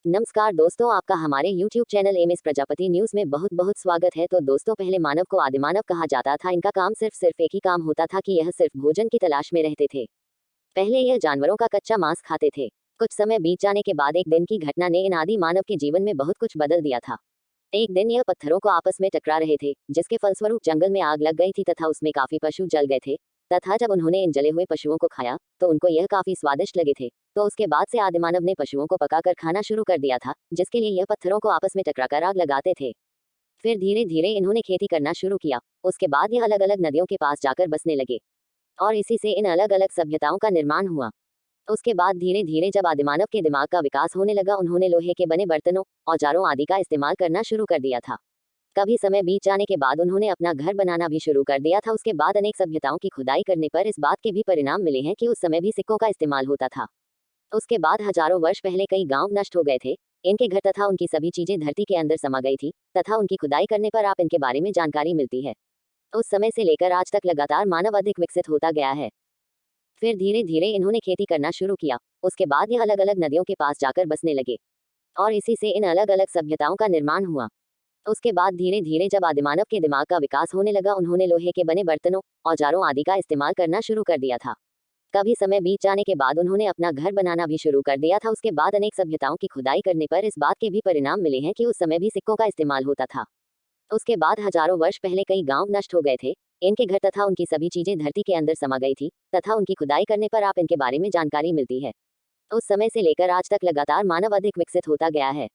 नमस्कार दोस्तों, आपका हमारे YouTube channel MS Prajapati news में बहुत बहुत स्वागत है। तो दोस्तों, पहले मानव को आदिमानव कहा जाता था। इनका काम सिर्फ एक ही काम होता था कि यह सिर्फ भोजन की तलाश में रहते थे। पहले यह जानवरों का कच्चा मांस खाते थे। कुछ समय बीत जाने के बाद एक दिन की घटना ने इन आदि मानव के जीवन में बहुत कुछ बदल दिया था। एक दिन यह पत्थरों को आपस में टकरा रहे थे, जिसके फलस्वरूप जंगल में आग लग गई थी तथा उसमें काफी पशु जल गए थे। तथा जब उन्होंने इन जले हुए पशुओं को खाया तो उनको यह काफी स्वादिष्ट लगे थे। तो उसके बाद से आदिमानव ने पशुओं को पकाकर खाना शुरू कर दिया था, जिसके लिए यह पत्थरों को आपस में टकराकर आग लगाते थे। फिर धीरे धीरे इन्होंने खेती करना शुरू किया। उसके बाद यह अलग अलग नदियों के पास जाकर बसने लगे और इसी से इन अलग अलग सभ्यताओं का निर्माण हुआ। उसके बाद धीरे धीरे जब आदिमानव के दिमाग का विकास होने लगा, उन्होंने लोहे के बने बर्तनों, औजारों आदि का इस्तेमाल करना शुरू कर दिया था। कभी समय बीत जाने के बाद उन्होंने अपना घर बनाना भी शुरू कर दिया था। उसके बाद अनेक सभ्यताओं की खुदाई करने पर इस बात के भी परिणाम मिले हैं कि उस समय भी सिक्कों का इस्तेमाल होता था। उसके बाद हजारों वर्ष पहले कई गांव नष्ट हो गए थे। इनके घर तथा उनकी सभी चीजें धरती के अंदर समा गई थी तथा उनकी खुदाई करने पर आप इनके बारे में जानकारी मिलती है। उस समय से लेकर आज तक लगातार मानव अधिक विकसित होता गया है। फिर धीरे धीरे इन्होंने खेती करना शुरू किया। उसके बाद यह अलग अलग नदियों के पास जाकर बसने लगे और इसी से इन अलग अलग सभ्यताओं का निर्माण हुआ। उसके बाद धीरे धीरे जब आदिमानव के दिमाग का विकास होने लगा, उन्होंने लोहे के बने बर्तनों, औजारों आदि का इस्तेमाल करना शुरू कर दिया था। कभी समय बीत जाने के बाद उन्होंने अपना घर बनाना भी शुरू कर दिया था। उसके बाद अनेक सभ्यताओं की खुदाई करने पर इस बात के भी परिणाम मिले हैं कि उस समय भी सिक्कों का इस्तेमाल होता था। उसके बाद हजारों वर्ष पहले कई गांव नष्ट हो गए थे। इनके घर तथा उनकी सभी चीजें धरती के अंदर समा गई थी तथा उनकी खुदाई करने पर आप इनके बारे में जानकारी मिलती है। उस समय से लेकर आज तक लगातार मानव अधिक विकसित होता गया है।